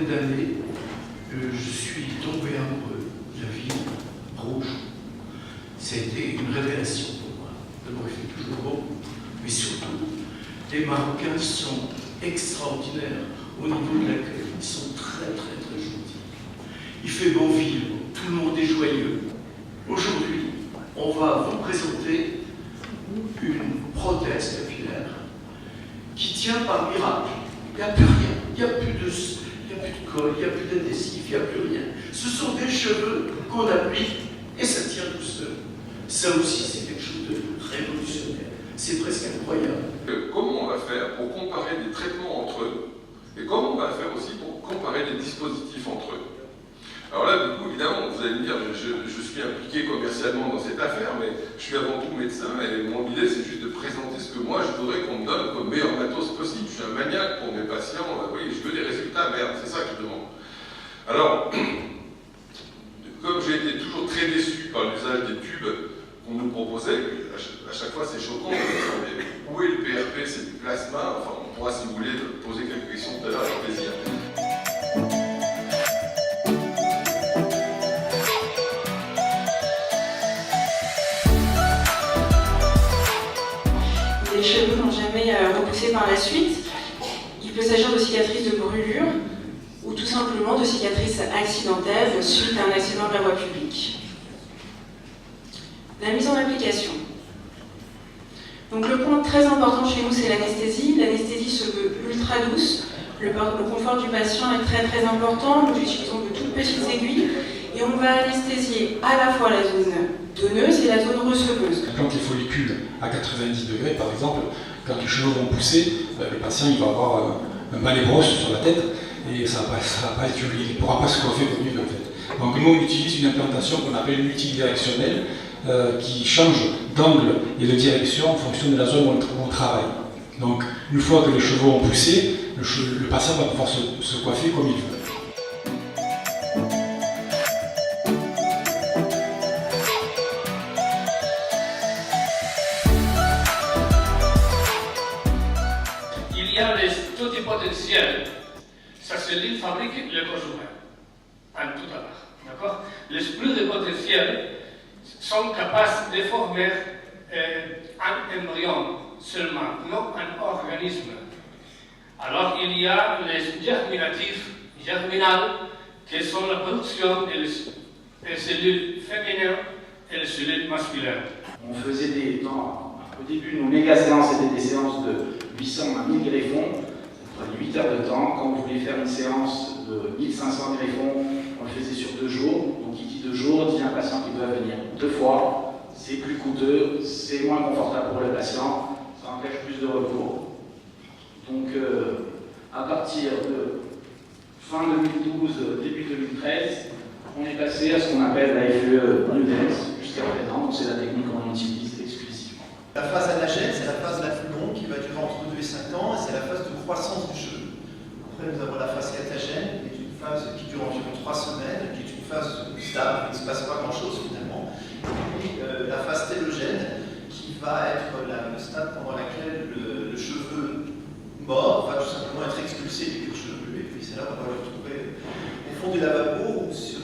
d'années, je suis tombé amoureux de la ville rouge. Ça a été une révélation pour moi. D'abord, il fait toujours beau, mais surtout, les Marocains sont extraordinaires au niveau de l'accueil. Ils sont très gentils. Il fait beau vivre, tout le monde est joyeux. Aujourd'hui, on va vous présenter une prothèse capillaire qui tient par miracle. Il n'y a plus rien, il n'y a plus de colle, il n'y a plus d'adhésif, il n'y a plus rien. Ce sont des cheveux qu'on applique et ça tient tout seul. Ça aussi, c'est quelque chose de révolutionnaire. C'est presque incroyable. Comment on va faire pour comparer des traitements entre eux? Et comment on va faire aussi pour comparer les dispositifs entre eux? Alors là, du coup, évidemment, vous allez me dire, je suis impliqué commercialement dans cette affaire, mais je suis avant tout médecin et mon idée, c'est juste de présenter ce que moi, je voudrais qu'on me donne comme meilleur matos possible. Je suis un maniaque pour mes patients, oui, je veux des résultats, merde, c'est ça que je demande. Alors, comme j'ai été toujours très déçu par l'usage des tubes qu'on nous proposait, à chaque fois c'est choquant, mais où est le PRP, c'est du plasma, enfin on pourra, si vous voulez, poser quelques questions tout à l'heure avec plaisir. Les cheveux n'ont jamais repoussé par la suite. Il peut s'agir de cicatrices de brûlure ou tout simplement de cicatrices accidentelles suite à un accident de la voie publique. La mise en application. Donc le point très important chez nous, c'est l'anesthésie. L'anesthésie se veut ultra douce. Le confort du patient est très important. Nous utilisons de toutes petites aiguilles et on va anesthésier à la fois la zone donneuse et la zone receveuse. Quand les follicules à 90 degrés, par exemple, quand les cheveux vont pousser, le patient il va avoir un balai brosse sur la tête et ça va pas être joli, il ne pourra pas se coiffer comme lui en fait. Donc nous on utilise une implantation qu'on appelle multidirectionnelle qui change d'angle et de direction en fonction de la zone où on travaille. Donc une fois que les cheveux ont poussé, le patient va pouvoir se coiffer comme il veut. Il y a les totipotentiels. Ça, c'est l'île fabrique le corps humain. En tout à l'heure. D'accord? Les pluripotentiels sont capables de former un embryon seulement, non un organisme. Alors, il y a les germinatifs, germinales, qui sont la production des cellules féminines et les cellules masculines. On faisait au début, nos méga séances étaient des séances de 800 à 1000 greffons. Ça prenait 8 heures de temps. Quand on voulait faire une séance de 1500 greffons, on le faisait sur 2 jours. Donc, il dit 2 jours, il dit un patient qui doit venir 2 fois. C'est plus coûteux, c'est moins confortable pour le patient, ça empêche plus de recours. Donc, à partir de fin 2012, début 2013, on est passé à ce qu'on appelle la FE New Dance jusqu'à présent, donc c'est la technique qu'on utilise exclusivement. La phase anagène, c'est la phase la plus longue qui va durer entre 2 et 5 ans, et c'est la phase de croissance du cheveu. Après, nous avons la phase catagène, qui est une phase qui dure environ 3 semaines, qui est une phase stable, il ne se passe pas grand-chose finalement. Et la phase télogène, qui va être le stade pendant lequel le cheveu mort va tout simplement être expulsé des cuirs chevelu, et puis c'est là qu'on va le retrouver au fond du lavabo ou sur